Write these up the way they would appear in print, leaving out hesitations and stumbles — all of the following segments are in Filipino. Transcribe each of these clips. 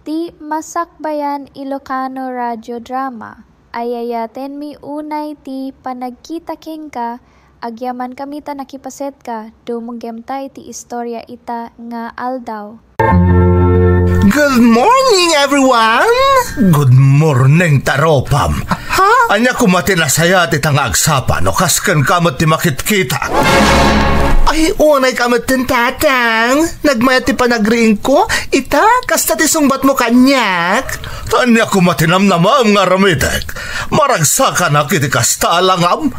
Ti Masakbayan Ilocano Radio Drama. Ayayaten mi unay ti panagkita ka, agyaman kami ta nakipaset ka, dumugem ta iti istorya ita nga aldaw. Good morning, everyone! Good morning, taropam. Ha? Anya kumati na saya ti tangagsapan o kaskan kamot ti makitkita. Ay, unay kamot tin tatang. Nagmayat ti panagriing ko. Ita, kasta ti sungbat mo kanyak. Anya kumati namnamam nga ramitek. Maragsakan na kiti kasta alangam.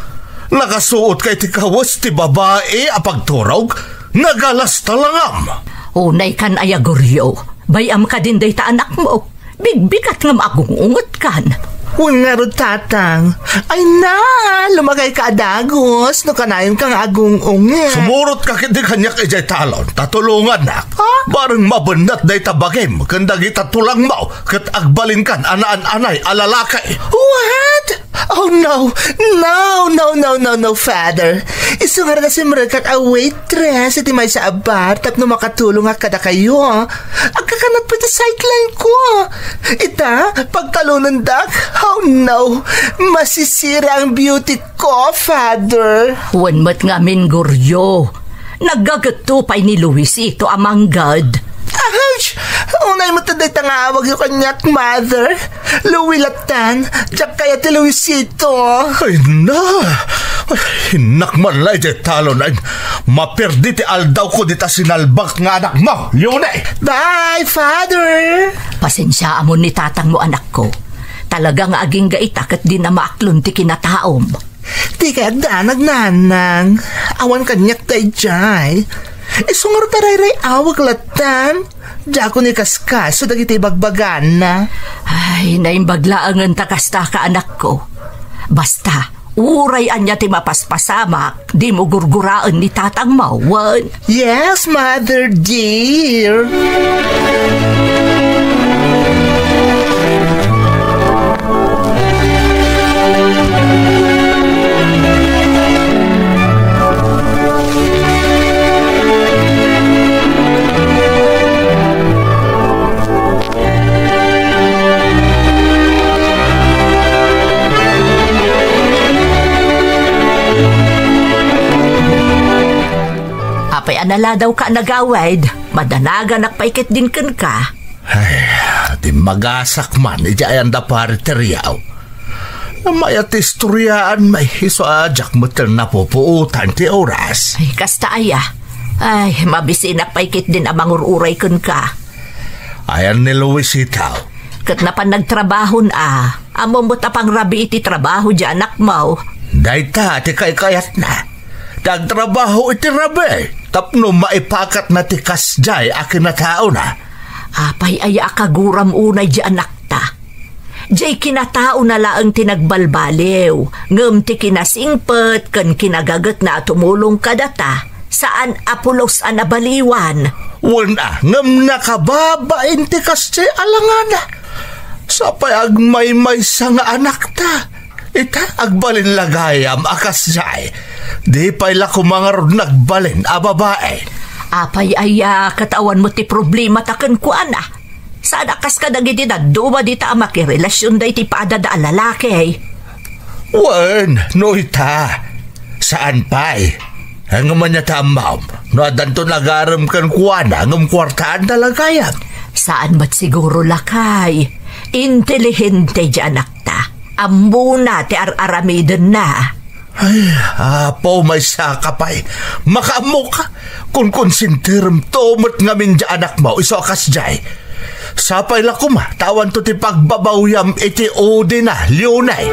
Nakasuot kay ti kawas ti babae apagturog. Nagalas talangam. Unay kan ayaguryo. Bayam ka din day ta anak mo. Bigbigat nga magungungot kan. Nga ro tatang. Ay na, lumagay ka adagos. No kanayon kang agungungit. Sumurot ka kiti kanyak ijay talon. Tatulungan na. Ha? Barang mabendat day tabagim. Kandag itatulang mo. Kat agbalin kan anaan-anay alalakay. What? Oh no, no, father. Isungar na si Mrekat a waitress iti may sa abar tapno makatulong at kada kayo. Agkakanat pa ti sideline ko. Ita, pagtalunan dak, oh no, masisira ang beauty ko, father. Wanmat nga min guryo. Naggagatupay ni Luisito amanggad. Ouch! Unay mo taday tangawag yung kanyak, mother. Luwilatan, tsak kaya ti Luisito. Ay na! Hinakman lang iti talon ay maperdi ti aldaw ko dita sinalbak nga anak mo. Yun eh! Bye, father! Pasensya mo ni tatang mo anak ko. Talagang aging gaitak at di na maaklon ti kinataom. Di ka danag nanang. Awan kanyak tay jay. Isungar taray-ray awag latan. Dako ni kaskas so dagiti bagbagan na. Ay, naimbaglaangan takasta ka anak ko. Basta, uray anya ti mapaspasamak, di mo gurguraan ni tatang mawan. Yes, mother dear. Apay anala daw ka nagawid, madanaga nakpaikit din kan ka. Ay, di magasak man, ijayan da pariteriyaw. May at istoryaan may hiso ajak motel na pupuutan ti oras. Ay, kasta aya. Ay, mabisi nakpaikit din amang ururay kan ka. Ayan ni Luisito. Kat na pan nagtrabahon amo mo tapang rabi iti trabaho di anak mo. Dayta, ti kay-kayat na. Dagtrabaho iti rabi. Tapno maipakat na ti kasjay akin na tao na. Apay aya kaguram unay di anak ta. Di kinatao na laang tinagbalbaliw. Ngam ti kinasingpet kan kinagagat na tumulong kadata. Saan apulos anabaliwan. Wala, ngam nakababain ti kasjay alangana. Sapay agmay-may sa nga anak ta. Ita agbalin lagayam akasjay. Di pa'y lako mga rod nagbalin a babae. Apay aya katawan mo ti problema taken ko ana. Saan akas ka dagiti na duwa di ta makirelasyon da iti paadada a lalaki. Wen, no ita. Saan pa'y? Ang man niya tamam. No adanto nagaram kan kuwana ngam kwartaan talagayam. Saan ba't siguro lakay? Intelihente di anak ta. Ambuna ti ar-aramiden na. Ay, apo may saka pa'y. Makaamo ka. Kung konsintirim tumot ngamin di anak mo, iso akas jay. Sapay lang kuma, tawan to ti pagbabawyam iti odi na, liunay.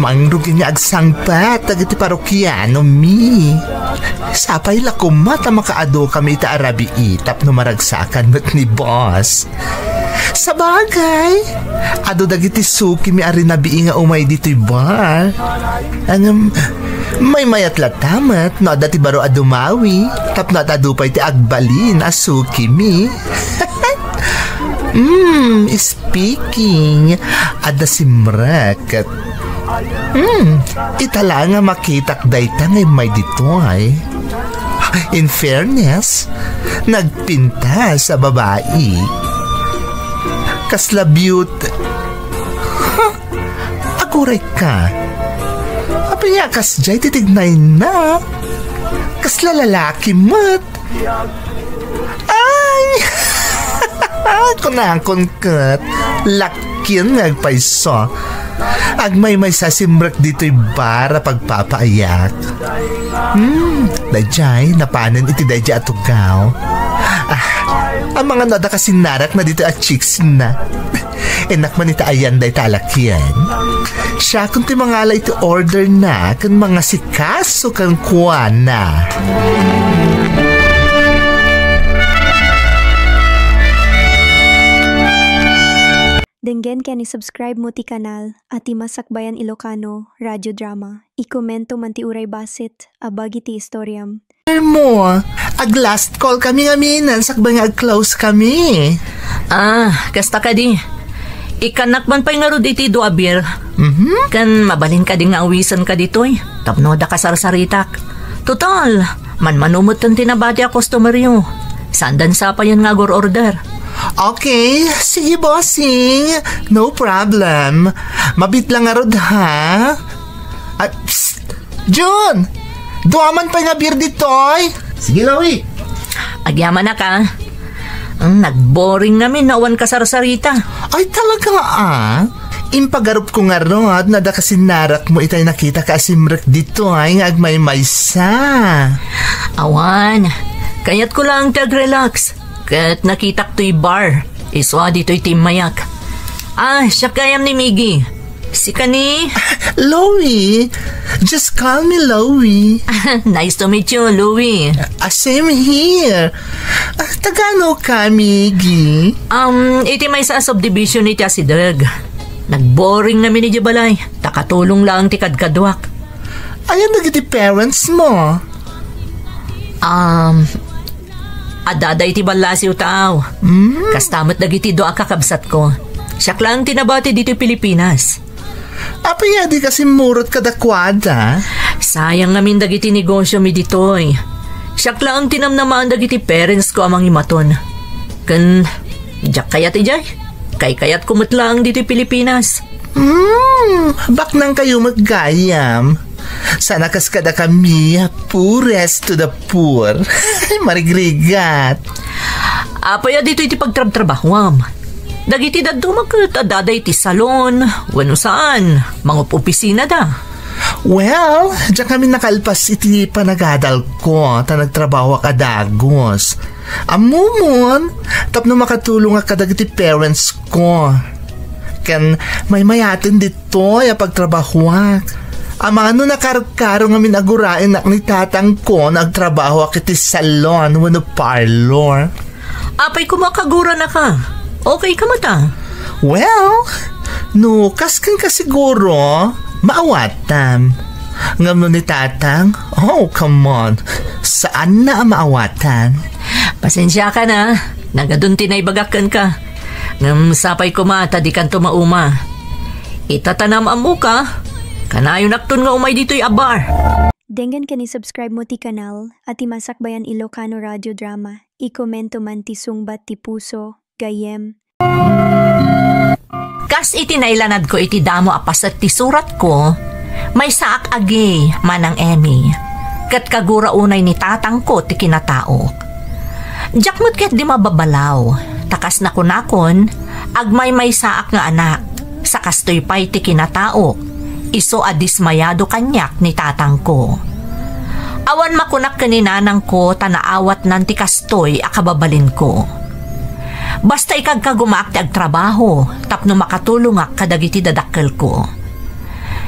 Mangrugin niya agsangpat agiti parokyano mi. Sapay lakumata makaado kami ita arabi itap no maragsakan met ni boss. Sa bagay, ado dagiti suki mi ari nabii nga umay dito'y bar. May mayat latamat, no dati baro adumawi, tapno adupay ti agbalin, asuki mi. Speaking, ada simrak. Itala nga makitak dayta ngay may dito ay. In fairness, nagpinta sa babae. Kasla beauty. Aguray ka. Api nga kasjay titignay na. Kasla lalaki mat. Ay! Kunakon kat. Lakyan nagpaiso. Agmay may sasimrak dito'y bara pagpapaayak. Dajay, napanan iti dajay atugaw. Ang mga nada kasi narak na dito at chicks na. Enak man ita ayan day talakyan. Siya kung ti mga alay iti order na kan mga sikaso kan kuwa na. Denggen ken i-subscribe mo ti kanal at ti Masakbayan Ilocano Radio Drama. I-komento man ti uray basit, abagi ti istoryam. Mo, ag last call kami nga minan, sakba nga ag-close kami. Kasta ka di. Ikanak man pa'y nga ro diti do abir. Kan mabalin ka di nga awisan ka ditoy. Tapno da ka sarsaritak. Total, manumot ang tinabati a customer yo. Sandan sa pa yan nga order. Okay, sige bossing. No problem. Mabit lang nga rod ha. Psst! Jun! Duaman pa nga beer ditoy. Sige, Lawi. Agyaman na ka. Nag-boring namin nawan ka sarsarita. Ay talaga Impagarup ko nga rod na da kasi narak mo itay nakita ka asimrek dito ay nga agmay-maysa. Awan, kayat ko lang tag-relax. Kat nakita ko to'y bar. Iswa dito'y Team Mayak. Siya kayam ni Miggy. Si kani? Louie. Just call me Louie. Nice to meet you, Louie. Same here. Tagano ka, Miggy? Iti may sa subdivision ni Tia si Doug. Nag-boring namin ni Jabalay. Takatulong lang ti kadkadwak. Ayan nagiti parents mo? Adaday ti balasiw tao. Kastamat dagiti do akakabsat ko. Siyak lang tinabati dito Pilipinas. Apa nga di kasi murot kadakwada? Sayang namin dagiti negosyo mi ditoy. Siyak lang tinamnamaan dagiti parents ko amang imaton. Kan, jak kayat ijay. Kayat kumutlang dito Pilipinas. Bak nang kayo maggayam. Sana kas kada kami, poorest to the poor. Marigrigat. Apaya dito iti pagtrab-trabahwam. Dagiti dadto magkatadaday ti salon, wano saan, mga opisina da. Well, diyan kami nakalpas iti panagadal ko, ta nagtrabaho ka dagos. Amumon, tapno makatulong ka dagiti parents ko. Kan may mayatin dito, ya pagtrabahwak. Amano nakarkaro nga minagurain nak ni tatang ko nagtrabaho akiti salon wano parlor. Apay kumakagura na ka. Okay ka mata? Well, no, kaskan ka siguro. Maawatam. Ngam ni tatang, oh come on. Saan na maawatan? Pasensya ka na. Nagadun tinaybagakan ka. Ngam sapay kumata di kan tumauma. Itatanam amo ka. Kanayon akton nga umay dito'y abar. Denggan kani subscribe mo ti kanal at ti Masakbayan Ilocano Radio Drama. I-komento man ti sungbat ti puso, gayem. Kas iti nailanad ko iti damo apas at ti surat ko, may saak agay manang Emmy. Kat kagura unay ni tatang ko ti kinatao. Jakmut ket di mababalaw. Takas na kunakon, agmay may saak nga anak. Sa kastoy pay ti kinatao. Iso adismayado kanyak ni tatang ko. Awan makunak kaninanang ko tanaawat nanti kastoy akababalin ko. Basta ikagkagumaak ti agtrabaho tapno makatulong kadagiti dadakkel ko.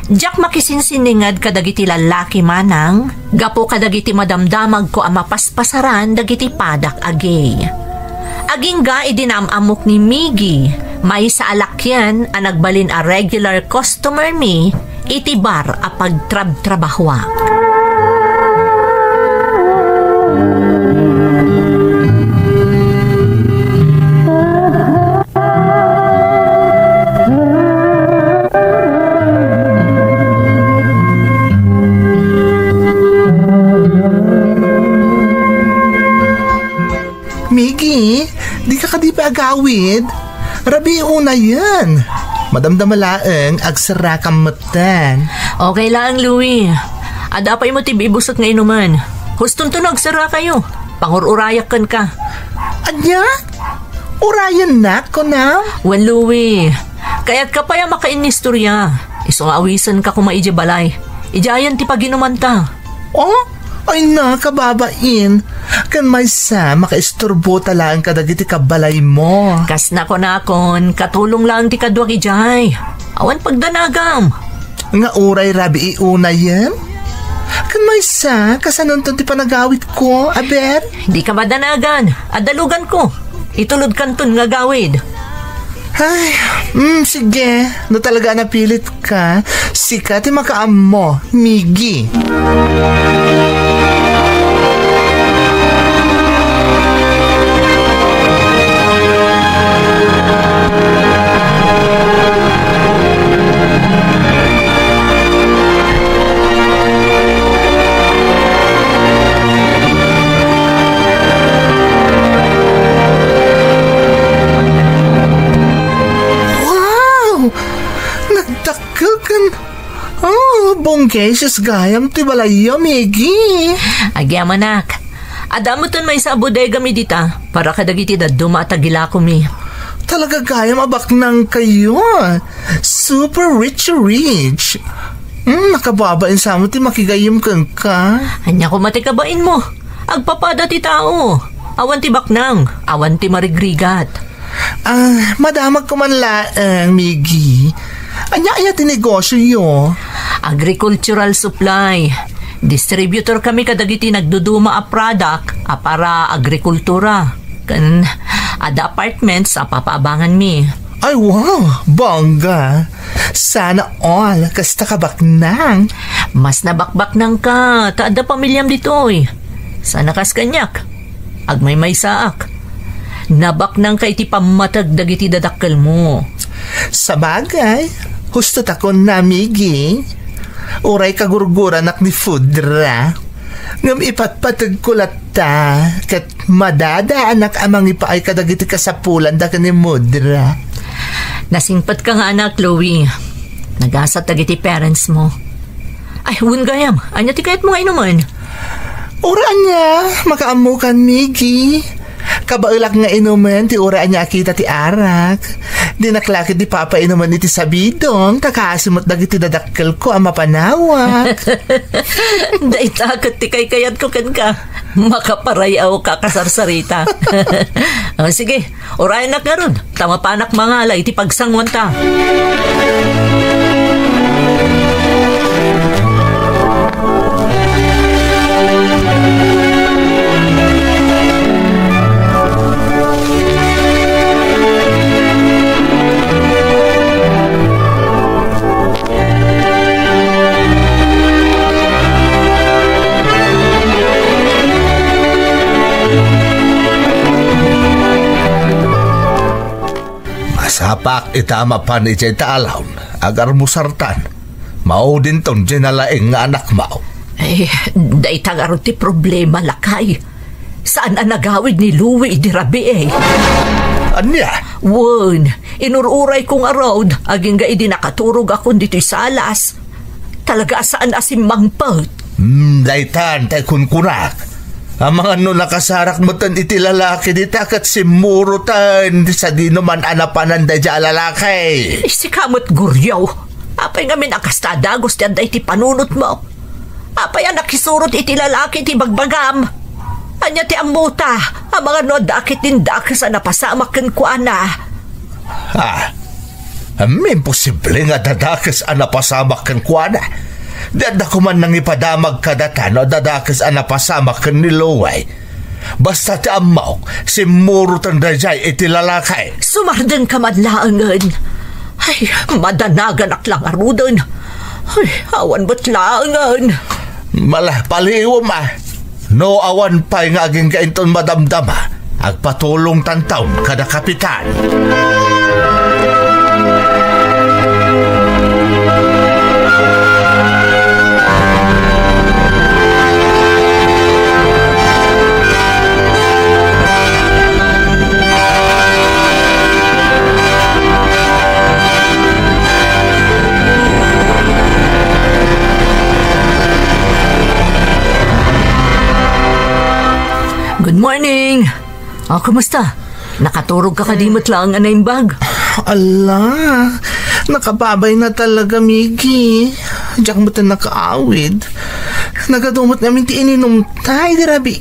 Diyak makisinsiningad kadagiti lalaki manang gapo kadagiti madamdamag ko ang mapaspasaran dagiti padak agay. Aging ga idinamamok ni Miggy may sa alakyan ang nagbalin a regular customer mi iti bar a pagtrab-trabahwak. Miggy. Di ka kadipa agawid. Rabi una yan. Madamdamalaang agsarakam matan. Okay lang, Louie. Adapay mo tibibusot nga inuman. Hustong tunog, sara kayo. Pangururayakan ka. Anya? Urayan na ko na? Wan, Louie. Kaya't ka pa yung makainistorya. Isong awisan ka kumaidya balay. Ijayan ti paginuman ta. Oh? Ay na, kababain. Kan may sa, makaisturbo talaan kadagiti kabalay mo. Kas na ko nakon, katulong lang ti kadwag ijay. Awan pagdanagam. Nga uray rabi iuna yan? Kan may sa, kasanon ti panagawit ko, aber? Hindi ka madanagan. Adalugan ko. Itulod kanton nga gawid. Ay, sige. No talaga napilit ka, sika ti makaam mo, Miggy. Bongkesis gayam ti balayo, Miggy. Agyam anak. Adamutan may sa bodega mi dita para kadagiti daduma tagila ko mi. Talaga gayam abak nang kayo. Super rich. Nakababain sa mo ti makigayam kang ka. Anya ko matikabain mo. Agpapada ti tao. Awan ti baknang. Awan ti marigrigat. Madamag ko man laang, Miggy. Anya tinegosyo yo. Agricultural supply. Distributor kami kadagiti nagduduma a product para agrikultura. Kan ada apartments a papaabangan mi. Ay wow, bongga. Sana all kasta kabaknang. Mas nabakbak nang ka, taada pamilyam ditoy. Sana kas kanyak. Agmay may saak. Nabak nang kay ti pamatag dagiti dadakkel mo. Sabagay, husto takon na, Miggy. Uray kagurguran ak ni Fudra. Ngam ipatpatag kulat ta, kat madadaan ak amang ipaay kadagiti kasapulan da ka ni Mudra. Nasingpat ka nga anak, Chloe. Nagasat dagiti parents mo. Ay, hun gayam. Anya ti kayat mo nga inuman? Uraan niya, makaamukan, Miggy. Kabailak nga inuman, ti uraan niya kita ti arak. Dinaklakit di papa inuman iti sabidong, takasimot dagiti dadakkel ko ang mapanawak. Daitakot ti kay kayat ko ken ka. Makaparayaw ka kasarsarita. Sige, urayan na karon. Tama panak mangalay ti pagsangwan ta. Sapak itama pa ni Jay Taalaw, agar musartan. Mao din ton dinalaing nga anak mao. Day tagaro ti problema lakay. Saan ang nagawid ni Louie di rabi Anya? Wan, inururay kong around, aging ga idi nakaturog akong dito'y salas. Talaga saan asimangpot? Daytan, tay kunkunak. Ang mga nakasarak mo tan iti lalaki di takat si murutan sa di naman anapanan da dya lalaki. Si kamot guryaw. Apay nga minakastada gusto yan da iti panunot mo. Apay ang nakisurot iti lalaki iti bagbagam. Anya ti amuta, ang mga nodakit din dakas na napasamakan ko ana. Imposible nga dadakas ang napasamakan ko ana. Dada ko man nang ipadamag kadatan o dadakas ang napasamak ni Louie. Basta ti amaw, si murutan da jay iti lalaki. Sumardan ka madlaangan. Ay, madanagan ak lang arudan. Ay, awan ba't laangan? Malah paliw ma. No awan pa'y nga aging kainton madamdama. Agpatulong tantaon kada kapitan. Good morning. Kumusta? Nakaturog ka kadimot lang ang bag. Ala, nakababay na talaga, Miggy. Diyak mo ta nakaawid. Nagadumot namin ti ininom tayo, di rabi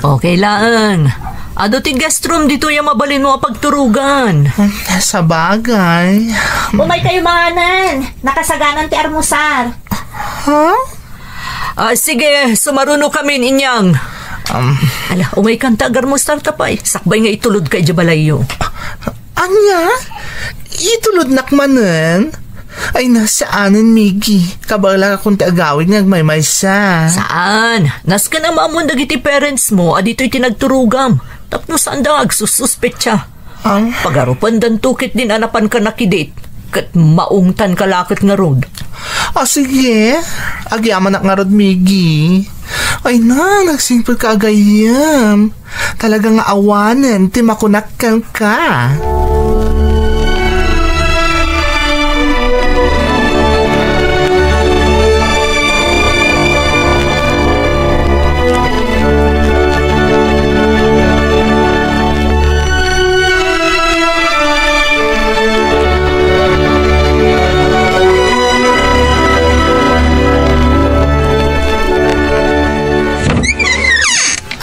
Okay lang. Ado ti guest room dito yung mabalin mo pagturugan. Sa bagay. Umay kayo mga anan. Nakasaganan ti armusar. Ha? Sige, sumaruno kami ninyang. Ala, umay kanta agar mo start tapay. Sakbay nga itulod kay Jabalayo. Anya? Itulod nakmanan? Ay, nasaanan, Miggy? Kabala akong taagawin nga magmaymaysa. Saan? Nas ka na maamon dagiti parents mo, adito'y tinagturugam. Tapno saan da agsususpet siya. Pagarupan dan tukit din anapan ka nakidate. Kat maungtan ka lakit nga road. Sige. Agyaman nga rod, Miggy. Ay na, nagsimple ka agayam. Talagang awanan, timakunakkan ka.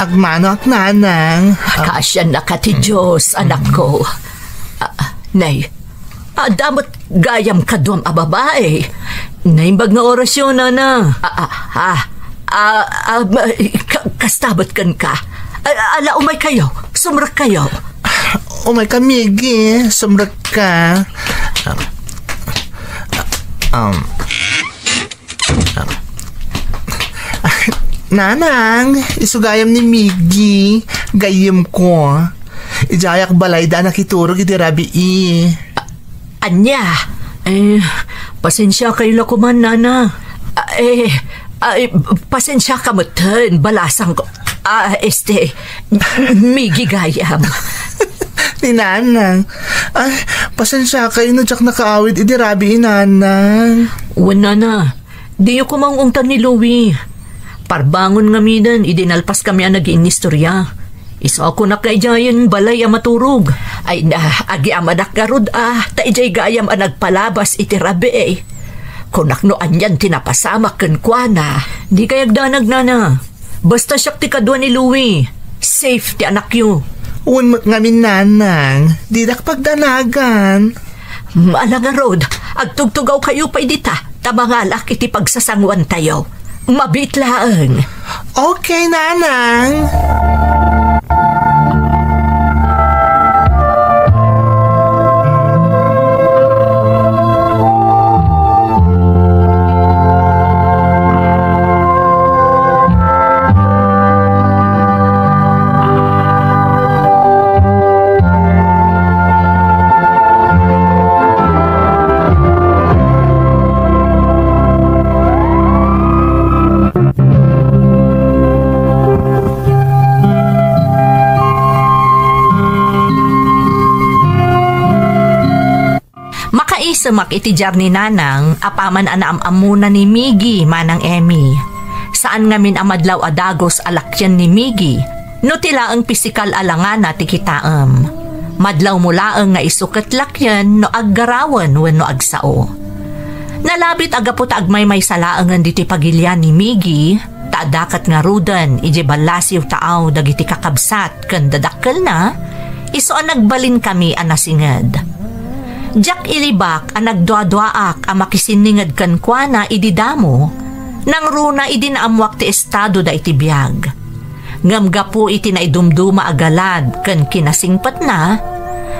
Agmano at nanang. Kasya na ka ti Diyos, anak ko. Nay, damot gayam ka duwam a babae. Naimbag nga orasyon na. Kastabot kan ka. Ala, umay kayo. Sumrak kayo. Umay ka, Miggy. Sumrak ka. Nanang, isugayam ni Miggy. Gayam ko. Ijayak balay da nakiturog iti rabi Anya, pasensya kayo lakuman, nana. Pasensya ka mo tan, balasang ko. Miggy gayam. Ni nanang. Ay, pasensya kayo na jak nakaawid iti rabi nanang. Wala na. Di ko mangungtan ni Louie. Parbangon nga midan, idinalpas kami ang nag-inistorya. Isa ako na kay Jayan balay ang maturog. Ay na, agi amanak garod taijay gayam ang nagpalabas iti rabi Kunaknoan yan tinapasamak kan kuana. Di kayag danag na. Basta siyak ti kadwa ni Louie. Safe ti anak yu. Unmat ngamin nanang, didak pagdanagan. Alangarod, agtugtugaw kayo pa idita. Tabangalak iti pagsasangwan tayo. Mabitlaan. Okay, nanang. Sumak iti jar ni nanang, apaman anaam-amuna ni Miggy manang Emmy. Saan ngamin amadlaw adagos alakyan ni Miggy, no tila ang pisikal alangana ti kitaam. Madlaw mula ang nga isukat lakyan no aggarawan wenno agsao. Nalabit agapot agmay salaangan diti pagilyan ni Miggy, taadakat nga rudan ije balasiw taaw dagiti kakabsat ken dadakkel na, iso ang nagbalin kami anasinged. Jak ilibak ang nagdwa-dwaak ang makisiningad kan kuana ididamo, nang runa idinaamwak ti estado da iti biyag. Ngamgapo iti naidumduma agalad kan kinasingpat na,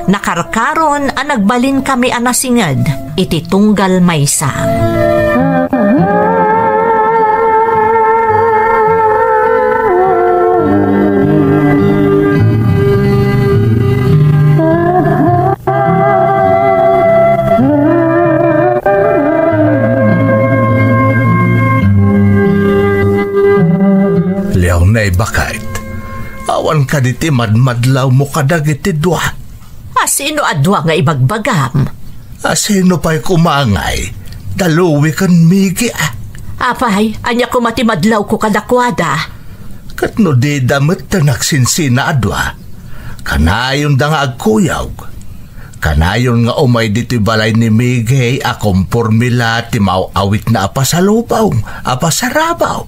nakarkaron ang nagbalin kami anasingad iti tunggal maysa. Nay bakit? Awan ka diti madmadlaw mo kadag iti dwa. Sino adwa nga ibagbagam? Sino pa'y kumangay? Daluwi kan Miggy Apay, anya ko matimadlaw ko kadakwada. Kat no di damit na nagsinsinadwa, kanayon da nga agkuyaw. Kanayon nga umay dito'y balay ni Migay akong formula ti awit na apasalubaw, apasarabaw.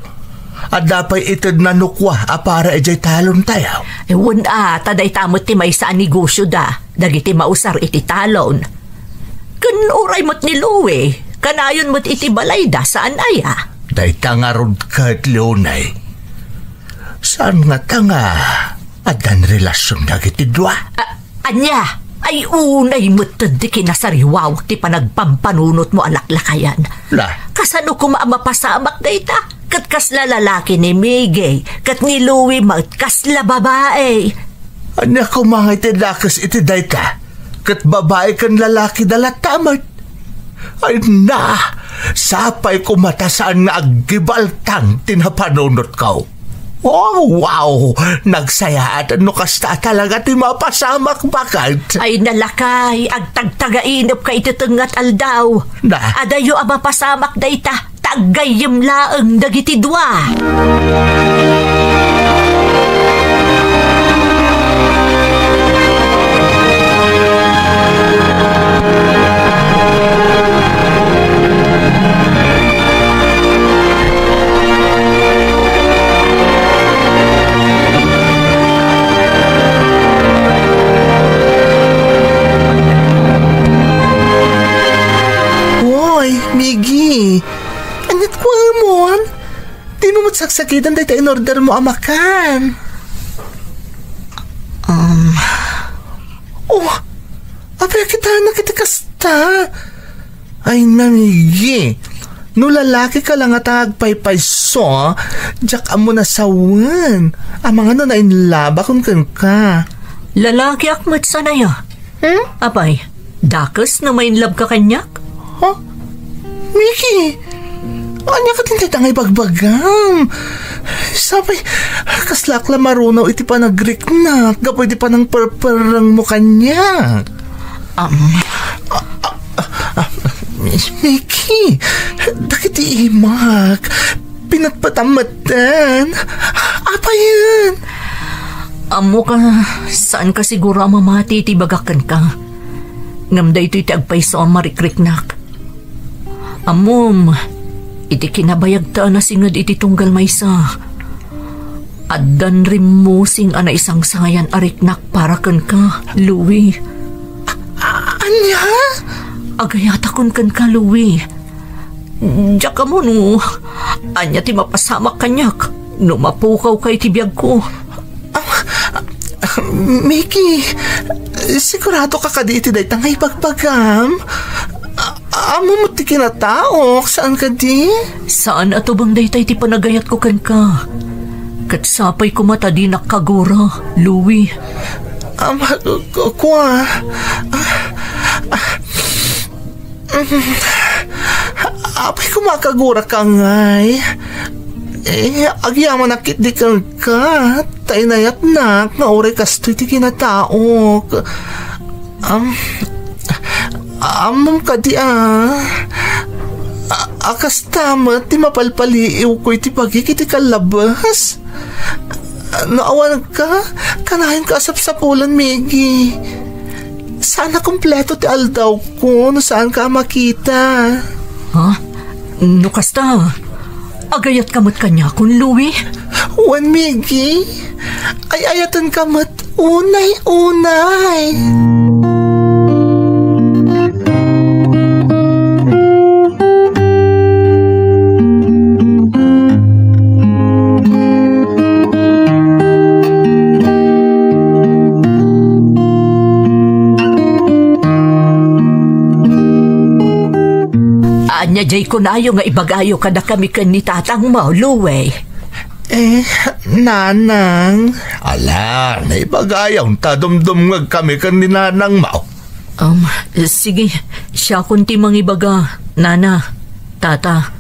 At dapat itod na nukwa para ejay talon tayaw. Ewan taday tamot ti may saan negosyo da, dagiti mausar iti talon. Kan uray mo't ni Louie, kanayon mo't iti balay da saan aya? Day tangarod ka't Leonay. Saan nga tanga at dan relasyon dagiti dua? Anya? Ay unay mo't di kinasariwaw ti panagpampanunot mo alaklakayan. Kasano ko maamapasamak da ita? Kat kasla lalaki ni Migay, kat ni Louie kasla babae. Anya ko mga itidakas iti dayta, kat babae kan lalaki dalatamat. Ay na, sapay ko matasaan nga aggibaltang tinapanunot ka. Oh, wow! Nagsayaan no kasta talaga ti mapasamak bakat. Ay nalakay, agtagtagainop ka ititungat aldaw. Adayo ang mapasamak da ita, tagayim laeng dagiti dua. Miggy, anit ko mo? Di mo matsaksakitan dahil in order mo amakan. Apaya kita na kita kasta. Ay na, Miggy. No lalaki ka lang at agpaypay so, jak amo na sawan. Amang ano na inlaba kung ka. Lalaki akmat sanaya. Apay, dakas na may inlab ka kanyak? Miggy, anya ka din tangay bagbagam. Sabay, kaslakla marunaw iti pa nag-Greek na, gapoy di pa ng parang mo kanya. Miggy, dakit iimak, pinagpatamatan. Apa yan? Amo ka, saan ka siguro mamati iti bagakan ka? Ngamday ito'y tagpayso ang marikriknak. Amom, iti kinabayagta na singad iti tunggal maysa. Addan rin mo sing ana isang sayan ariknak para kan ka, Louie. Anya? Agayata kun kan ka, Louie. Diyak ka mo no, anya ti mapasamak kanyak, no mapukaw kay ti biyag ko. Miggy, sigurado ka kadi iti day tangay pagpagam? Amo mo ti kinataok, saan ka di? Saan ato bang daytay ti panagayat ko kan ka? Katsapay ko mata di nakagura, Louie. Kwa? Apay ko makagura ka ngay. Agyaman nakit di ka ka. Tainayat na, nga oray kastoy ti kinataok. Amam ka di akas tamat ti mapalpaliiw ko iti pagkikiti kalabas. Naawan ka, kanahin ka asap-sapulan, Miggy. Sana kompleto ti aldaw ko, no saan ka makita. Ha? No kasta, agayat kamot kanya kun, Louie? Wan, Miggy, ay ayatan kamot unay-unay. Anya jay ko na nga ibagayo kada kami kan ni tatang mo, Louie. Nanang. Ala, naibagayaw tadumdum nga kami kan ni nanang mo. Sige, siya kunti mang ibaga, nana, tata.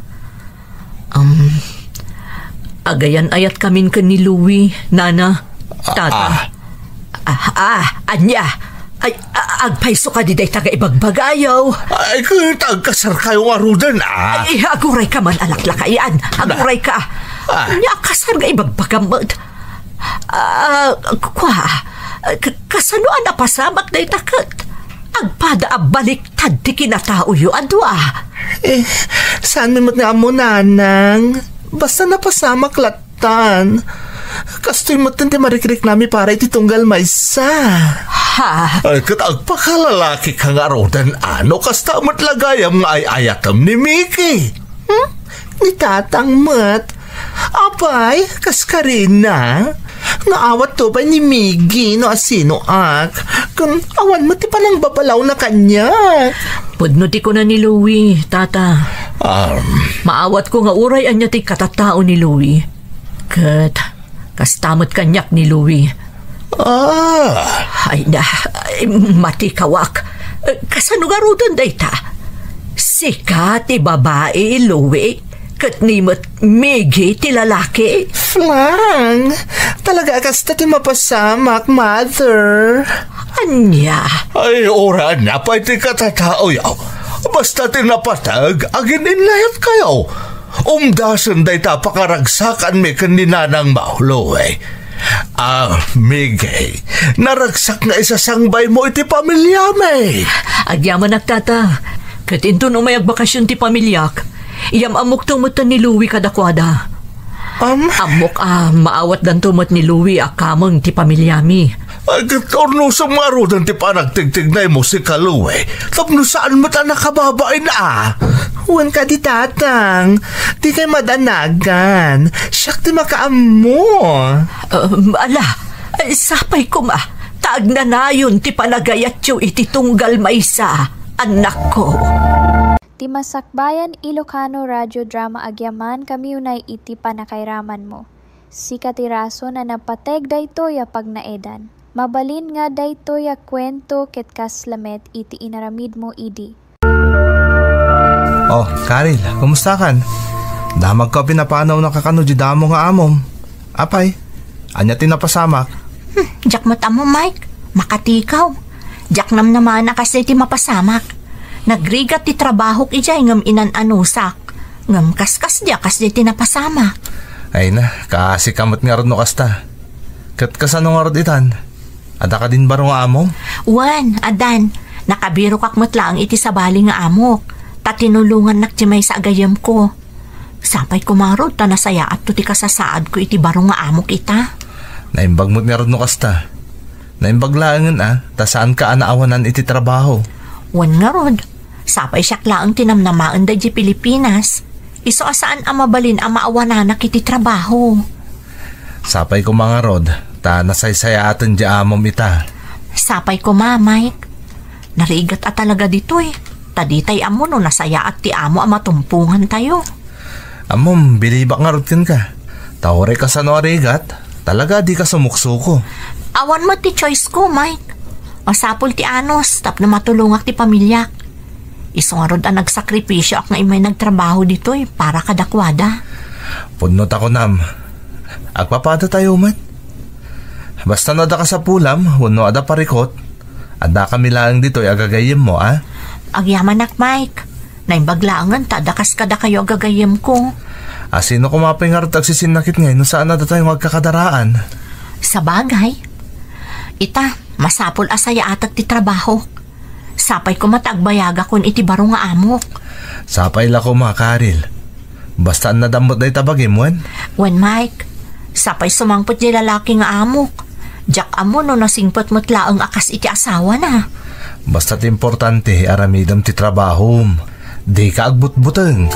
Agayan ayat kamin kan ni Louie, nana, tata. Anya, ay, agpaiso ka di day taga ibagbagayaw. Ay, tagkasar kayo arudan, Ay, aguray ka man alaklakayan. Aguray ka. Nya kasar nga ibagbagamad. Kasanuan na pasamak na itakat. Agpada baliktad ti kinatao yu adwa. Saan mi nga mo, nanang? Basta napasamak latan. Kastoy mo ti marikrik nami para iti tunggal maysa. Ha? Ay, agpakalalaki ka nga rodan kasta matlagayam nga ay ayatam ni Mickey. Ni tatang mat. Apay, kaskarina. Naawat to pa ni Miggy no asino kung awan mo ti palang babalaw na kanya. Pudno ti ko na ni Louie, tata. Maawat ko nga uray anya ti katatao ni Louie. Kastamot kanyak ni Louie. Ay na, mati kawak. Kasano nga rudan dayta? Sikat ti babae, Louie. Katnimot Miggy ti lalaki. Flang, talaga kasta ti mapasamak, mother. Anya? Ay, oran na pa iti katatao yaw. Basta tinapatag, agin inlayat kayo. Umdasan day tapakaragsakan mi kaninanang maulo Miggy, naragsak na isasangbay mo iti pamilya may. Agyaman nagtata. Katinto no may agbakasyon ti pamilyak. Iyam amok tumutan ni Louie kadakwada. Amok maawat dan tumot ni Louie akamang ti pamilyami. Agtorno sa marudan ti panagtigtignay mo si Louie. Tapno saan mo ta nakababain Huwan ka di tatang. Di kay madanagan. Siyak ti makaamo. Sapay ko taag na nayon ti panagayat yu iti tunggal maysa. Anak ko. Ti Masakbayan Ilocano Radio Drama agyaman kami unay iti panakairaman mo. Si katiraso na napateg daytoy pag naedan. Mabalin nga daytoy kwento ket kaslamet iti inaramid mo idi. Oh, Karil, kumusta kan? Damag ka pinapanaw na kakano di damo nga amom. Apay, anya tinapasamak? Jak matamo, Mike. Makatikaw. Jak nam naman na kasi ti mapasamak. Nagrigat ti trabaho ijay ngam inan-anusak. Ngam kaskas dia kas di tinapasamak. Ay na, kasi kamot nga rod no kasta. Kat kasano nga rod itan? Ada ka din baro nga amom? Wan, adan. Nakabiro kak matlaang iti sabali nga amok. Tatinulungan nakjimay sa agayam ko. Sapay kumarod ta nasaya at ti kasasaad ko iti baro nga amok ita. Naimbag mo't nga rod no kasta. Naimbag laangan ta saan ka anaawanan iti trabaho? Wan nga rod. Sapay siyak laang tinamnamaan da di Pilipinas. Iso asaan mabalin maawanan iti trabaho. Sapay ko mga rod, ta nasaysaya atin di amom ita. Sapay ko Mike. Narigat talaga dito Taditay amo no nasaya at ti amo matumpungan tayo. Amom, bilibak nga rod ka. Tawre ka sa narigat, talaga di ka sumuksuko. Awan mo ti choice ko, Mike. Masapol ti anos, tap na matulungak ti pamilya. Iso nga rod nagsakripisyo ak nga imay nagtrabaho dito para kadakwada. Pudnot ako nam. Agpapada tayo man. Basta nada ka sa pulam, wano ada parikot. Ada kami lang dito agagayim mo Agyaman Mike. Naimbaglaangan tadakas kada kayo agagayim ko. Sino kumapay nga rod agsisinakit ngayon saan nada tayo magkakadaraan? Sa bagay. Ita, masapol asaya atak ti trabaho. Sapay ko matagbayaga kun iti baro nga amok. Sapay la ko mga Karil. Basta nadambot na itabagim wan? Wan Mike, sapay sumangpot di lalaki nga amok. Jak amo no nasingpot mutla ang akas iti asawa na. Basta't importante aramidam ti trabaho. Di ka agbut-buteng.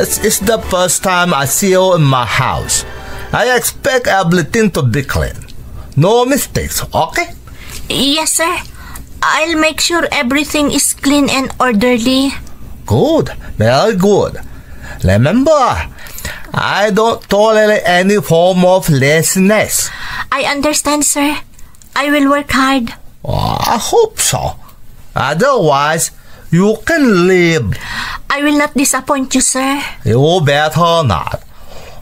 This is the first time I see you in my house. I expect everything to be clean. No mistakes, okay? Yes, sir. I'll make sure everything is clean and orderly. Good, very good. Remember, I don't tolerate any form of laziness. I understand, sir. I will work hard. I hope so. Otherwise, You can leave. I will not disappoint you, sir. You better not.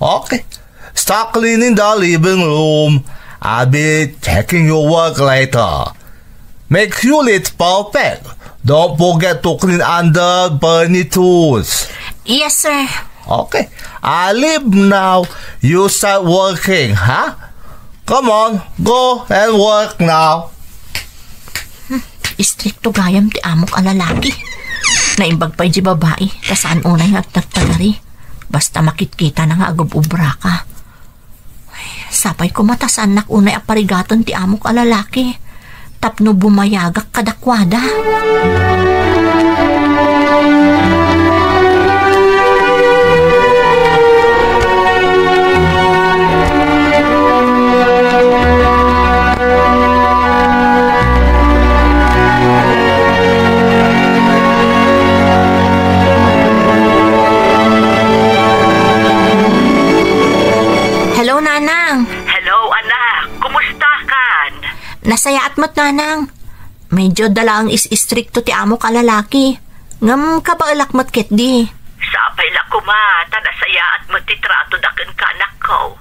Okay. Start cleaning the living room. I'll be checking your work later. Make sure it's perfect. Don't forget to clean under burny tools. Yes, sir. Okay. I leave now. You start working, huh? Come on, go and work now. Istrikto gayam ti amok a lalaki. Naimbag pa di babae, tasaan unay nga agtagtagari. Basta makitkita na nga agub-ubra ka. Sapay ko matasan nak unay aparigaton ti amok a lalaki. Tapno bumayagak kadakwada. Hello, Nanang. Hello, anak. Kumusta kan? Nasayaat mo't, Nanang. Medyo dala ang is-istrikto ti amo ka lalaki. Ngam kabaalak mo't ket di. Sapay la kumata na sayaat mo titrato daken ka anak ko.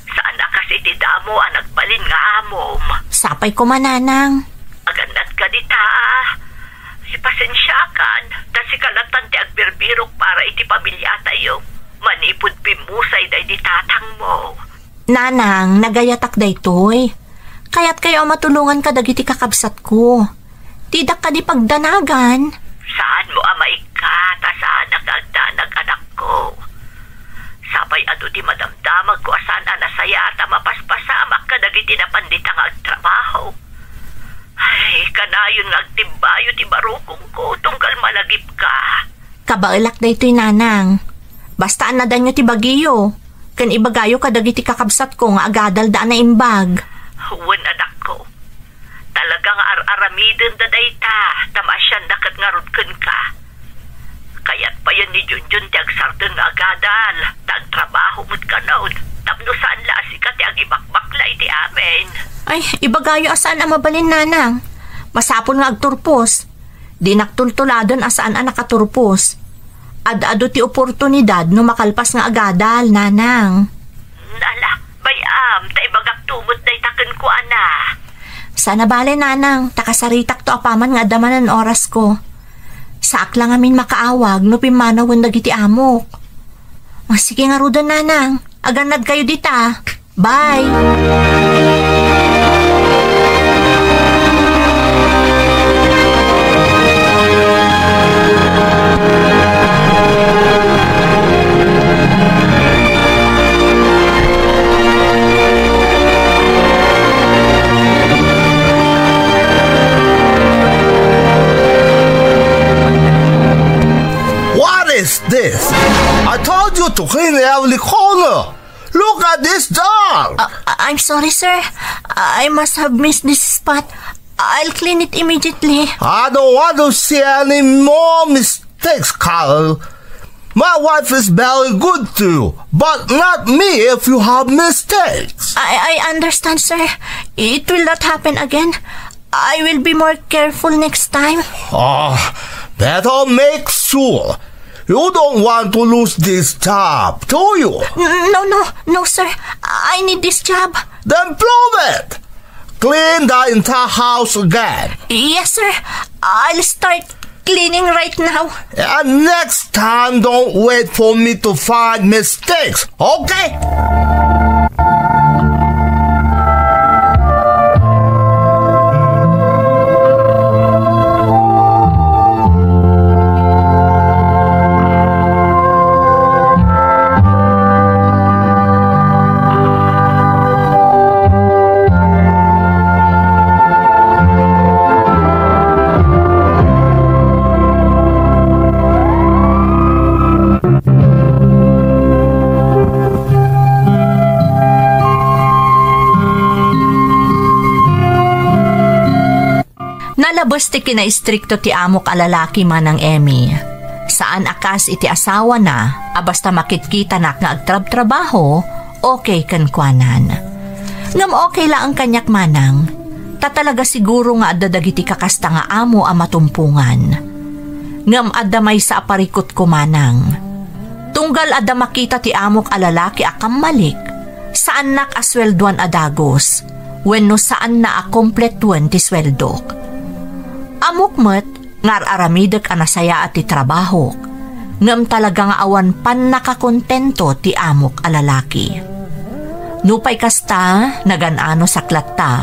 Saan na kasi ti damo ang nagbalin nga amom. Sapay ko mananang. Aganat ka dita. Ipasensya kan. Tasi kalatan ti agbirbirok para iti pamilya tayo. Manipod pimusay day di tatang mo. Nanang, nagayatak daytoy. Kaya't kayo matulungan ka dagiti kakabsat ko. Tidak ka di pagdanagan. Saan mo amay ka? Saan nagagdanag anak ko? Sapay ado di madamdamag ko asan nasaya at mapaspasamak ka dagiti na panditang agtrabaho. Ay, kanayon nagtimbayo ti barukong ko tungkal malagip ka. Kabaalak daytoy, Nanang. Bastaan na danyo ti bagiyo. Kan ibagayo kadagiti kakabsat ko nga agadal daan na imbag. Huwan anak ko. Talagang ar-aramidin da dayta. Tamasyan dakat nga rudken ka. Kaya't pa yan ni Junjun ti agsarden nga agadal. Tagtrabaho mo't kanod. Tapno saan lasi ka ti agibakbakla iti amin. Ay, ibagayo asaan ang mabalin, Nanang. Masapon nga agturpos. Di naktultuladon asaan ang nakaturpos. Ad-ado ti oportunidad no makalpas nga agadal, Nanang. Nala, bayam, tay bagak tumot day taken ko, ana. Sana bale, Nanang, takasaritak to apaman nga adaman ang oras ko. Saak lang amin makaawag no pimanawon dagiti amok. Sige nga rudan, Nanang. Aganad kayo dita. Bye! Is this? I told you to clean every corner. Look at this dog. I'm sorry, sir. I must have missed this spot. I'll clean it immediately. I don't want to see any more mistakes, Carl. My wife is very good to you, but not me if you have mistakes. I understand, sir. It will not happen again. I will be more careful next time. Better make sure. You don't want to lose this job, do you? No, sir. I need this job. Then prove it. Clean the entire house again. Yes, sir. I'll start cleaning right now. And next time, don't wait for me to find mistakes, okay? Nalabos ti kinaistrikto ti amok a lalaki manang Emmy. Saan akas iti asawa na, basta makitkita na nga agtrab-trabaho, okay kan kwanan. Ngam okay la ang kanyak manang, tatalaga siguro nga adadagiti kakasta nga amo a matumpungan. ngam adamay sa aparikot ko manang. Tunggal ada makita ti amok alalaki akam malik, saan nak aswelduan adagos, wenno saan na akompletuan ti sweldok. Amok met, ngar aramidek anasaya at ti trabaho, ngam talaga nga awan pan nakakontento ti amok alalaki. Nupay kasta, naganano saklat ta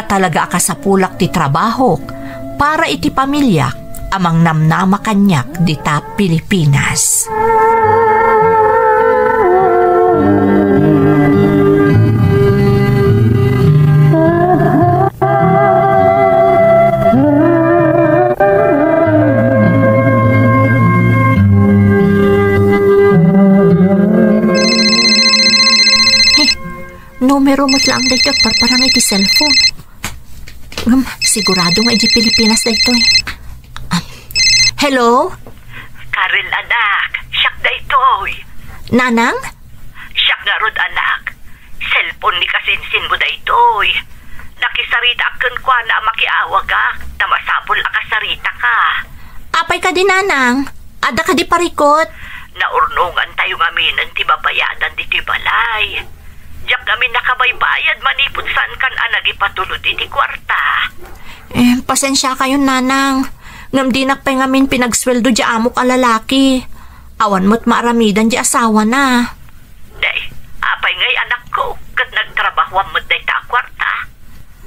talaga akasapulak ti trabaho para iti pamilyak amang namnama kanyak di ta Pilipinas. Numero mo't lang dito parang iti cellphone. Sigurado nga iti Pilipinas dito eh. Hello? Karel anak, siyak daytoy. Nanang? Siyak nga rod anak. Cellphone ni kasinsin mo daytoy. Nakisarita akin kwa na makiawag na masapol akasarita ka. Apay ka din, Nanang. Ada ka di parikot. Naurnungan tayo ngamin ang tibabayadan di tibalay. Diyak kami nakabaybayad manipod saan kan anagipatulod iti kwarta. Pasensya kayo, Nanang. Ngam dinak pa ngamin pinagsweldo di amok alalaki. Awan mo't maaramidan di asawa na. Day, apay ngay anak ko, kat nagtrabahuan mo day ta kwarta.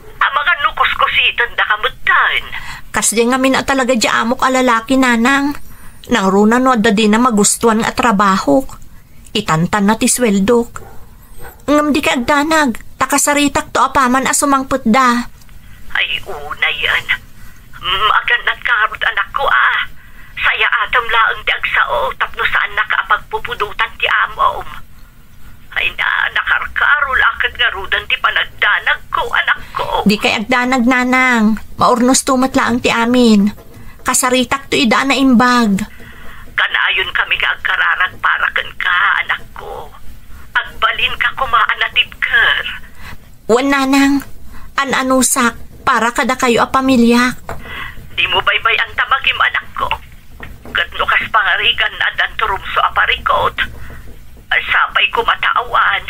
Ang mga nukos-kositan da kamutan. Kasi ngamin na talaga di amok alalaki, Nanang. Nang runa no adda di na magustuhan nga trabaho. Itantan na ti sweldok. Ngam di ka agdanag, takasaritak to apaman asumangput da. Ay, una yan. Maganat karot anak ko Saya atam laang di agsao, tapno saan nakaapagpupudutan ti amom. Ay na, nakarkarol akad nga rudan ti panagdanag ko, anak ko. Di kay agdanag, Nanang. Maurnos tumat laang ti amin. Kasaritak to ida na imbag. Kanayon kami ka agkararag para kan ka, anak ko. Agbalin ka kumaanatib ker. Wan, Nanang. An-anusak para kada kayo a pamilya. Di mo baybay ang tamagim, anak ko. Kat nukas pangarigan na danturum so aparikot. Sapay ko mataawan.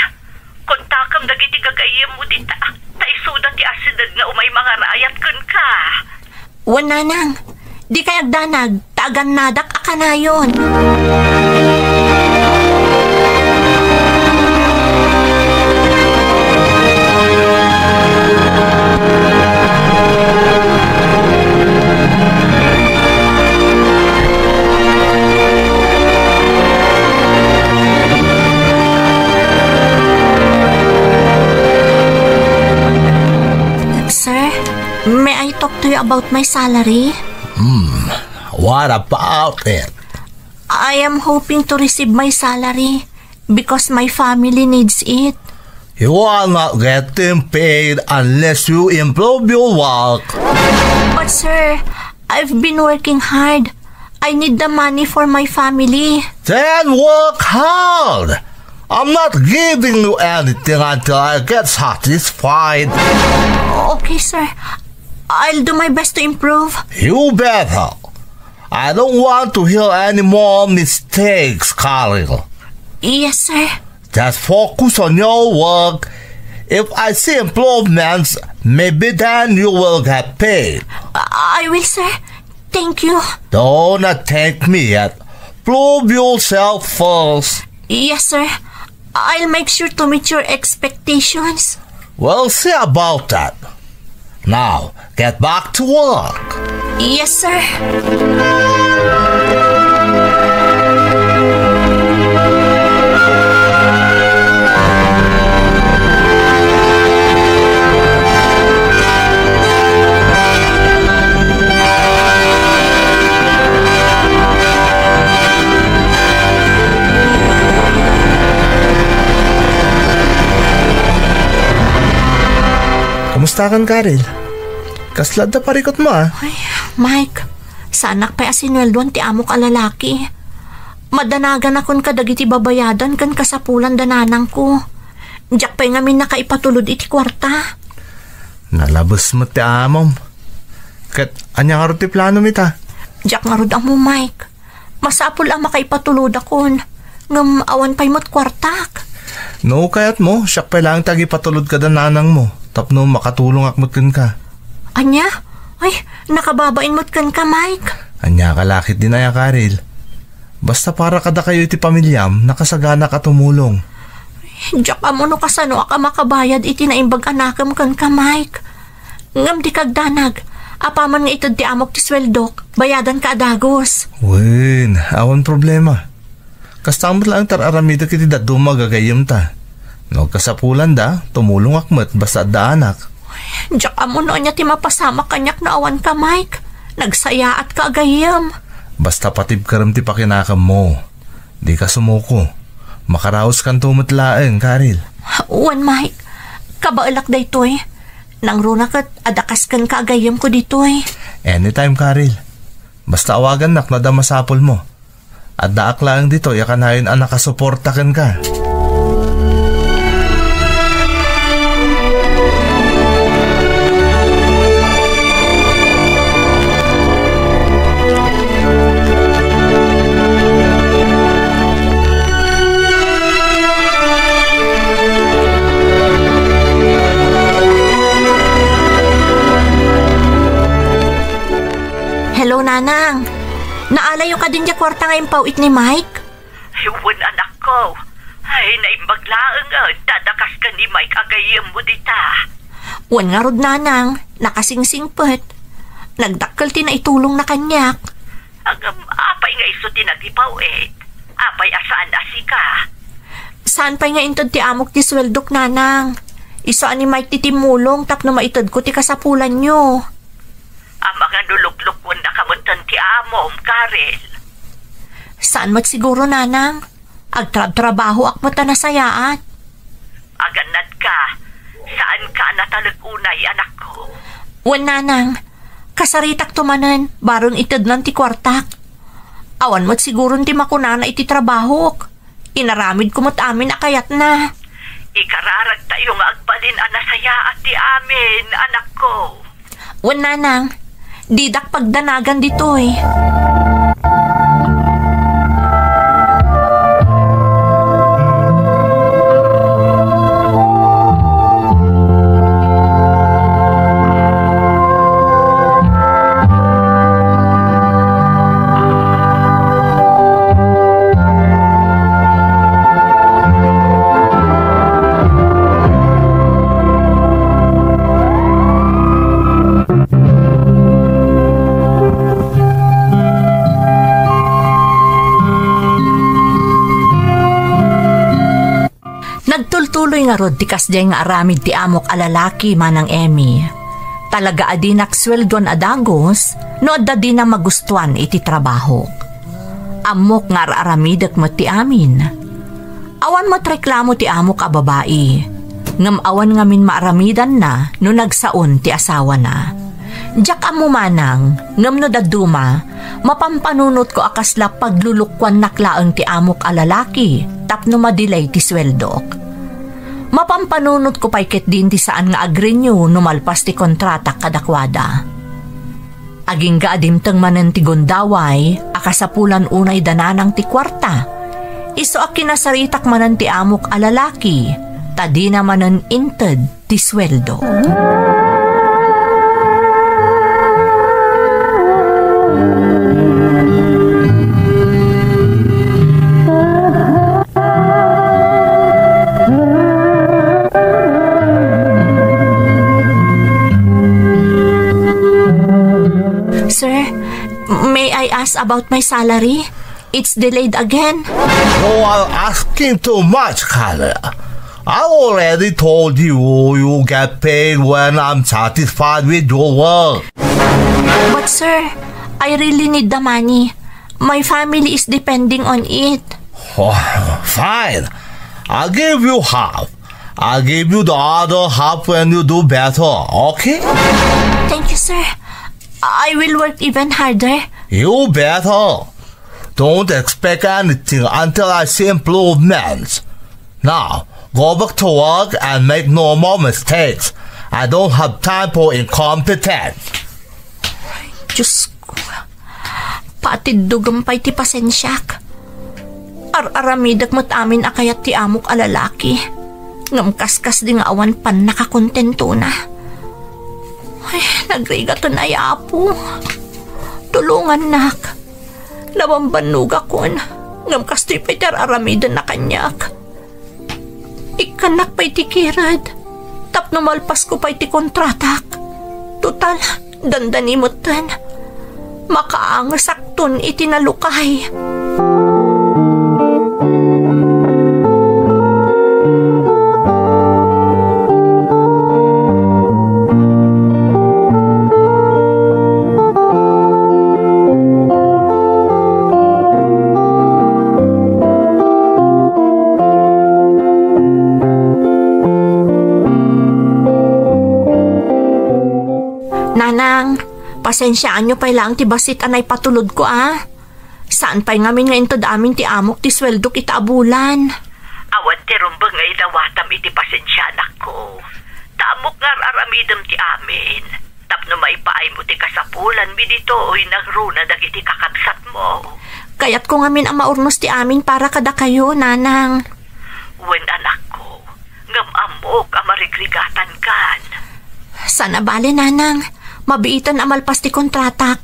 Kontakam dagiti gagayem mo dita. Taisuda ti asidad nga umay mga rayat kun ka. Wan, Nanang. Di kay agdanag. Taagan nadak akanayon. May I talk to you about my salary? What about it? I am hoping to receive my salary because my family needs it. You are not getting paid unless you improve your work. But sir, I've been working hard. I need the money for my family. Then work hard. I'm not giving you anything until I get satisfied. Okay, sir. I'll do my best to improve. You better. I don't want to hear any more mistakes, Karel. Yes, sir. Just focus on your work. If I see improvements, maybe then you will get paid. I will, sir. Thank you. Don't thank me yet. Prove yourself first. Yes, sir. I'll make sure to meet your expectations. We'll see about that. Now, get back to work. Yes, sir. Kamusta kan, Karel? Kaslad na parikot mo Ay, Mike, sa anak pa asinweldoan ti amok alalaki. Madanagan akon kadagiti babayadan kan kasapulan dananang ko. Diyak pa ngamin nakaipatulod iti kwarta. Nalabos mo ti amom. Kat anya nga ti plano mita? Diyak nga rod mo, Mike. Masapol ang makaipatulod akon. Ngam awan pa'y mo't kwartak. No, kayat mo, siyak pa lang tagipatulod ka da nanang mo. Tapno makatulong akmutkan ka. Anya? Ay, nakababain mo't kan ka, Mike. Anya kalakit din na ya, Karil. Basta para kada kayo iti pamilyam, nakasagana ka tumulong. Diyak mo no kasano ka makabayad iti naimbag anakam kan ka, Mike. Ngam di kagdanag. Apaman nga itod ti amok ti sweldok, bayadan ka adagos. Wen, awan problema. Kastamot lang tararamida kiti dado magagayam ta. No kasapulan da, tumulong akmat basta da anak. Diyak mo no niya ti mapasama kanyak na awan ka, Mike. Nagsaya at ka agayam. Basta patib karam ti pakinakam mo. Di ka sumuko. Makaraos kan tumatlaeng, Karil. Uwan, Mike. Kabaalak da ito eh. Nang runa kat adakas kan kaagayam ko dito eh. Anytime, Karil. Basta awagan nak na damasapol mo. At daak lang dito, yakanayin ang nakasuporta kan ka. Hello, Nanang. Naalayo ka din niya kwarta ngayong pauit ni Mike? Iwan anak ko. Ay, naimbaglaang dadakas ka ni Mike agayam mo dita. Wan nga rod, Nanang. Nakasingsingpet. Nagdakkel ti na itulong na kanyak. Apay nga iso tinatipaw Apay asaan asika. Saan pa nga intod ti amok ti sweldok, Nanang? Isaan ni Mike ti timulong tapno maitod ko ti kasapulan nyo. Ang mga nulukluk mo na kamuntan ti amom, Karel. Saan mat siguro, Nanang? Agtrab-trabaho akmat na nasayaat. Aganad ka. Saan ka natalagunay, anak ko? Wan, Nanang. Kasaritak tumanan, barong itad ng ti kwartak. Awan mat siguro ti makunana iti trabahok. Inaramid ko mat amin akayat na. Ikararag tayo nga agbalin ang nasayaat ti amin, anak ko. Wan, Nanang. Didak pagdanagan dito eh. Nagtultuloy nga rod ti kasjay nga aramid ti amok alalaki manang Emmy. Talaga adi naksweldon adagos no adda di na magustuhan iti trabaho. Amok nga aramidak mo ti amin. Awan matreklamo ti amok a babae. Ngam awan ngamin maaramidan na no nagsaon ti asawa na. Diyak amo manang, ngam no daduma, mapampanunot ko akasla paglulukwan naklaang ti amok alalaki tapno madilay ti sweldok. Mapampanunot ko pa'y ket din ti saan nga agrenyo numalpas ti kontrata kadakwada. Aging gaadimtang manen ti gondaway, akasapulan unay dananang ti kwarta. Iso a kinasaritak manen ti amok alalaki, tadi na manen inted ti sweldo. Sir, may I ask about my salary? It's delayed again. You are asking too much, Carla. I already told you you get paid when I'm satisfied with your work. But sir, I really need the money. My family is depending on it. Oh, fine. I'll give you half. I'll give you the other half when you do better, okay? Thank you, sir. I will work even harder. You better. Don't expect anything until I see improvements. Now, go back to work and make no more mistakes. I don't have time for incompetence. Diyos ko. Patid dugampay ti pasensyak. Ar-aramidak mo't amin akayat ti amok alalaki. Ngamkaskas di nga awan pan nakakontento na. Ay, nagrigato na yapo. Tulungan nak. Nawambanog akon. Ngamkas to'y pa'y tararamidan na kanyak. Ikanak pa'y ti kirad. Tapno malpas ko pa'y ti kontratak. Total, dandanimutan. Makaangasakton itinalukay. Nanang, pasensyaan nyo pa'y lang ti basit anay patulod ko Saan pa'y ngamin nga intod amin ti amok ti sweldo kita abulan? Awan ti rumbang ngay dawatam iti pasensyan ako. Tamok nga aramidam ti amin. Tapno maipaay mo ti kasapulan mi dito oy nagruna dagiti kakabsat mo. Kayat ko ngamin ang maurnos ti amin para kada kayo, nanang. Wen anak ko, ngam amok amarigrigatan kan. Sana bale, nanang. Mabiitan amalpas ti kontratak.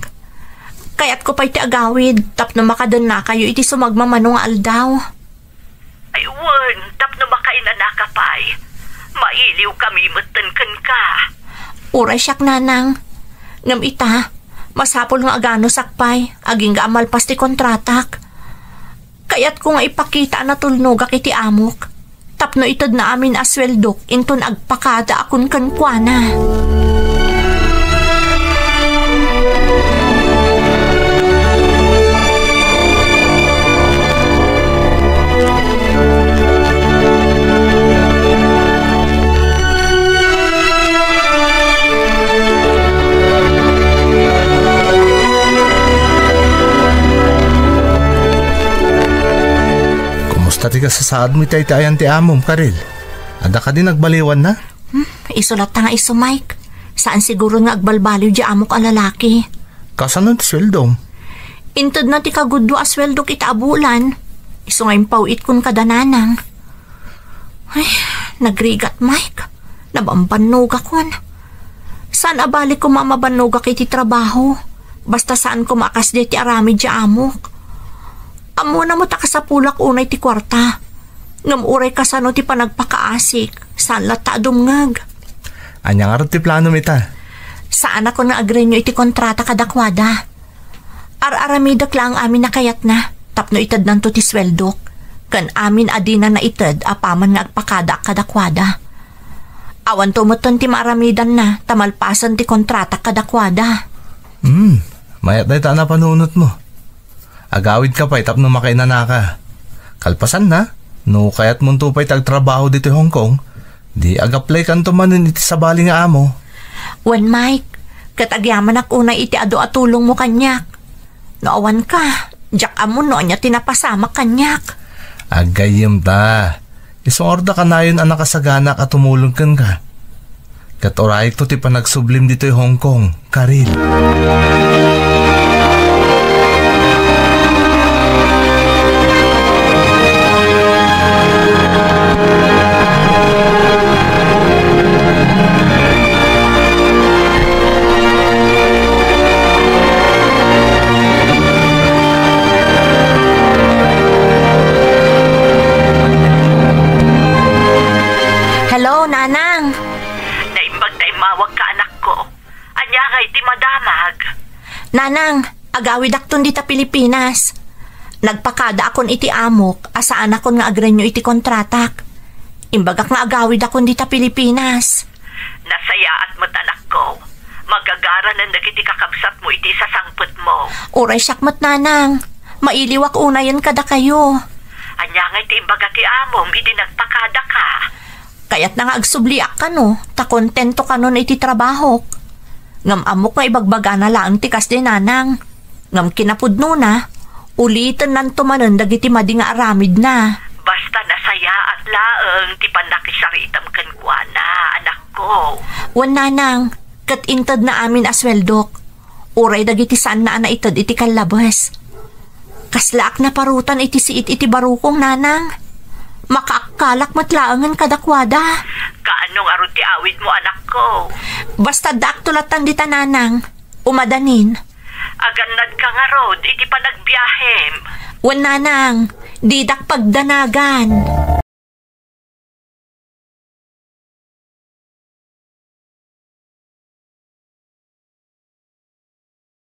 Kayat ko pa'y ti agawid, tapno makadan na kayo iti sumagmamanong aldaw. Ay wen, tapno makainan ka pa'y. Mailiw kami matankan ka. Uray siyak, nanang. Ngam ita, masapol nga agano sakpay, aging ga amalpas ti kontratak. Kayat ko nga ipakita na tulnogak iti amok. Tapno itod na amin asweldok, inton agpakada akon kankwana. Tati ka sa saad mo tay-tayan ti amom, Karil. Ada ka din nagbaliwan na? Isulat nga iso, Mike. Saan siguro nga agbalbaliw di amok alalaki? Kasanon ti sweldom? Intod na ti kagudlo asweldo kita abulan. Iso nga impawit kun kadananang. Ay, nagrigat, Mike. Nabambanog akon. Saan abalik ko mamabanog iti trabaho? Basta saan ko makas di ti arami di amok. Amo na mo ta kasapulak unay ti kwarta. Ngamuray kasano ti panagpakaasik. Saan lata dumngag? Anya nga ti plano mita? Saan ako nga agrenyo iti kontrata kadakwada? Ar-aramidak lang amin nakayat na. Tapno itad nanto ti sweldok. Kan amin adina na itad apaman nga agpakada kadakwada. Awan tumuton ti maaramidan na. Tamalpasan ti kontrata kadakwada. Mayat na ita na panunot mo. Agawid ka pa'y tapno makainana ka. Kalpasan na, no kayat mong tupay tagtrabaho dito Hong Kong, di agaplay kan tumanin iti sabali nga amo. Wen Mike, katagyaman ak unay iti ado atulong mo kanyak. Noowan ka, jak amo no anya tinapasama kanyak. Agayim ta, isong orda ka na yun ang nakasaganak at tumulong kan ka. Katoray to ti panagsublim dito Hong Kong, Karil. Hello, nanang. Naimbag na imawag ka anak ko. Anya nga iti madamag. Nanang, agawid akton dita Pilipinas. Nagpakada akon iti amok, asaan akon nga agrenyo iti kontratak. Imbagak nga agawid akon dita Pilipinas. Nasaya at mat anak ko. Magagara na nagiti kakabsat mo iti sa sangput mo. Uray siyak mat, nanang. Mailiwak unayan kada kayo. Anya nga iti imbaga ti amom, iti nagpakada ka. Kaya't na nga agsubliak ka no, ta kontento ka nun iti trabaho. Ngam amok nga ibagbaga na lang ti kas din, nanang. Ngam kinapudno na, ulitin nan tumanon dagiti madi nga aramid na. Basta nasaya at laeng ti panakisaritam kankwana, anak ko. Wan, nanang, kat intad na amin asweldok. Uray dagiti saan na itad iti kalabas. Kaslaak na parutan iti siit iti barukong nanang. Makaakalak matlaangan kadakwada. Kaanong arod ti awid mo, anak ko? Basta daktulatan dita nanang. Umadanin. Agannad ka nga rod, iti panagbiyahem. Wan nanang, didak pagdanagan.